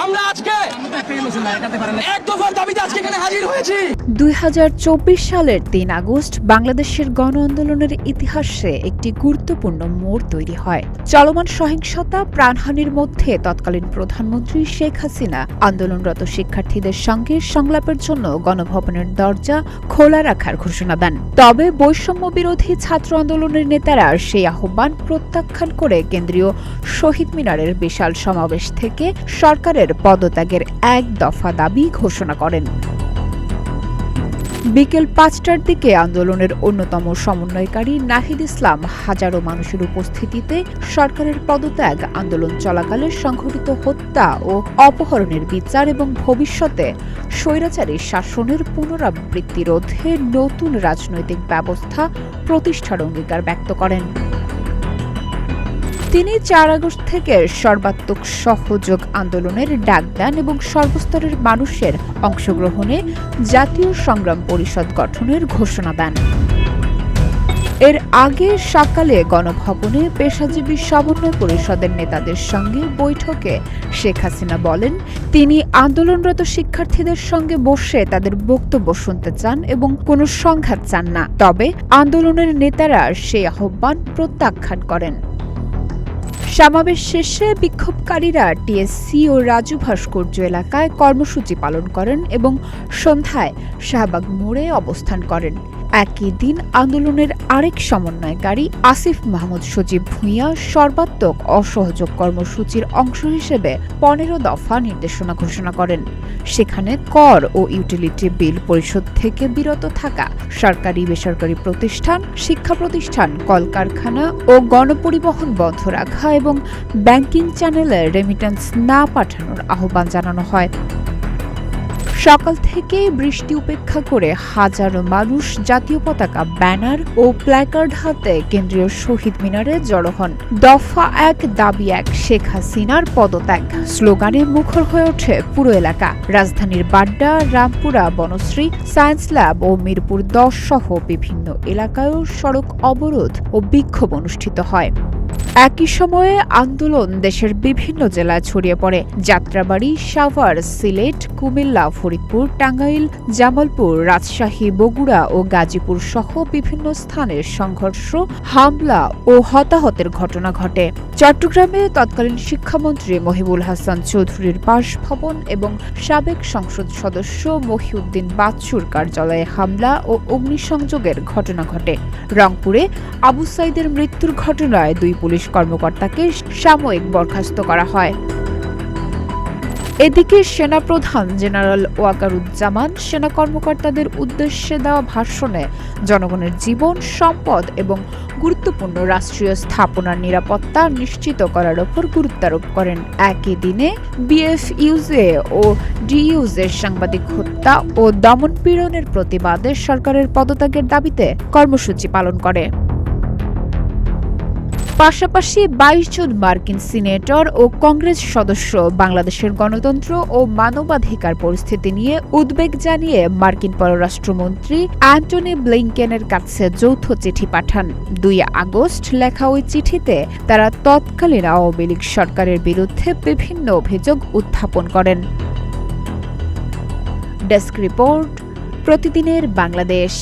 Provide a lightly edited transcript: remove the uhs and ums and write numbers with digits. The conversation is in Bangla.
আমরা আজকে এক দফার দাবিতে আজকে এখানে হাজির হয়েছি। 2024 সালের 3 আগস্ট বাংলাদেশের গণ আন্দোলনের ইতিহাসে একটি গুরুত্বপূর্ণ মোড় তৈরি হয়। চলমান সহিংসতা, প্রাণহানির মধ্যে তৎকালীন প্রধানমন্ত্রী শেখ হাসিনা আন্দোলনরত শিক্ষার্থীদের সঙ্গে সংলাপের জন্য গণভবনের দরজা খোলা রাখার ঘোষণা দেন। তবে বৈষম্য বিরোধী ছাত্র আন্দোলনের নেতারা সেই আহ্বান প্রত্যাখ্যান করে কেন্দ্রীয় শহীদ মিনারের বিশাল সমাবেশ থেকে সরকারের পদত্যাগের এক দফা দাবি ঘোষণা করেন। বিকেল 5টার দিকে আন্দোলনের অন্যতম সমন্বয়কারী নাহিদ ইসলাম হাজারো মানুষের উপস্থিতিতে সরকারের পদত্যাগ, আন্দোলন চলাকালে সংঘটিত হত্যা ও অপহরণের বিচার এবং ভবিষ্যতে স্বৈরাচারী শাসনের পুনরাবৃত্তি রোধে নতুন রাজনৈতিক ব্যবস্থা প্রতিষ্ঠার অঙ্গীকার ব্যক্ত করেন। তিনি 4 আগস্ট থেকে সর্বাত্মক সহযোগ আন্দোলনের ডাক দেন এবং সর্বস্তরের মানুষের অংশগ্রহণে জাতীয় সংগ্রাম পরিষদ গঠনের ঘোষণা দেন। এর আগে সকালে গণভবনে পেশাজীবী সমন্বয় পরিষদের নেতাদের সঙ্গে বৈঠকে শেখ হাসিনা বলেন, তিনি আন্দোলনরত শিক্ষার্থীদের সঙ্গে বসে তাদের বক্তব্য শুনতে চান এবং কোনো সংঘাত চান না। তবে আন্দোলনের নেতারা সেই আহ্বান প্রত্যাখ্যান করেন। সমাবেশ শেষে বিক্ষোভকারীরা টিএসসি ও রাজু ভাস্কর্য এলাকায় কর্মসূচি পালন করেন এবং সন্ধ্যায় শাহবাগ মোড়ে অবস্থান করেন। একই দিন আন্দোলনের আরেক সমন্বয়কারী আসিফ মাহমুদ সজীব ভূঁইয়া সর্বাত্মক অসহযোগ কর্মসূচির অংশ হিসেবে 15 দফা নির্দেশনা ঘোষণা করেন। সেখানে কর ও ইউটিলিটি বিল পরিশোধ থেকে বিরত থাকা, সরকারি বেসরকারি প্রতিষ্ঠান, শিক্ষা প্রতিষ্ঠান, কলকারখানা ও গণপরিবহন বন্ধ রাখা এবং ব্যাংকিং চ্যানেলে রেমিটেন্স না পাঠানোর আহ্বান জানানো হয়। সকাল থেকে বৃষ্টি উপেক্ষা করে হাজারো মানুষ জাতীয় পতাকা, ব্যানার ও প্ল্যাকার্ড হাতে কেন্দ্রীয় শহীদ মিনারে জড়ো হন। দফা 1 দাবি 1 শেখ হাসিনার পদত্যাগ স্লোগানে মুখর হয়ে ওঠে পুরো এলাকা। রাজধানীর বাড্ডা, রামপুরা, বনশ্রী, সায়েন্স ল্যাব ও মিরপুর 10 সহ বিভিন্ন এলাকায়ও সড়ক অবরোধ ও বিক্ষোভ অনুষ্ঠিত হয়। একই সময়ে আন্দোলন দেশের বিভিন্ন জেলায় ছড়িয়ে পড়ে। যাত্রাবাড়ী, সাভার, সিলেট, কুমিল্লা, ফরিদপুর, টাঙ্গাইল, জামালপুর, রাজশাহী, বগুড়া ও গাজীপুর সহ বিভিন্ন স্থানে সংঘর্ষ, হামলা ও হতাহতের ঘটনা ঘটে। চট্টগ্রামে তৎকালীন শিক্ষামন্ত্রী মহিবুল হাসান চৌধুরীর বাসভবন এবং সাবেক সংসদ সদস্য মহিউদ্দিন বাচ্চুর কার্যালয়ে হামলা ও অগ্নিসংযোগের ঘটনা ঘটে। রংপুরে আবু সাইদের মৃত্যুর ঘটনায় 2 পুলিশ কর্মকর্তাকে সাময়িক বরখাস্ত করা হয়। এদিকে সেনাপ্রধান জেনারেল ওয়াকারুজ্জামান সেনা কর্মকর্তাদের উদ্দেশ্যে দেওয়া ভাষণে জনগণের জীবন, সম্পদ এবং গুরুত্বপূর্ণ রাষ্ট্রীয় স্থাপনার নিরাপত্তা নিশ্চিত করার ওপর গুরুত্ব আরোপ করেন। একই দিনে বিএফইউজে ও ডিইউজে সাংবাদিক হত্যা ও দমনপীড়নের প্রতিবাদে সরকারের পদত্যাগের দাবিতে কর্মসূচি পালন করে। পাশাপাশি 22 জন মার্কিন সিনেটর ও কংগ্রেস সদস্য বাংলাদেশের গণতন্ত্র ও মানবাধিকার পরিস্থিতি নিয়ে উদ্বেগ জানিয়ে মার্কিন পররাষ্ট্রমন্ত্রী অ্যান্টনি ব্লিংকেনের কাছে যৌথ চিঠি পাঠান। 2 আগস্ট লেখা ওই চিঠিতে তারা তৎকালীন আওয়ামী লীগ সরকারের বিরুদ্ধে বিভিন্ন অভিযোগ উত্থাপন করেন। ডেস্ক রিপোর্ট, প্রতিদিনের বাংলাদেশ।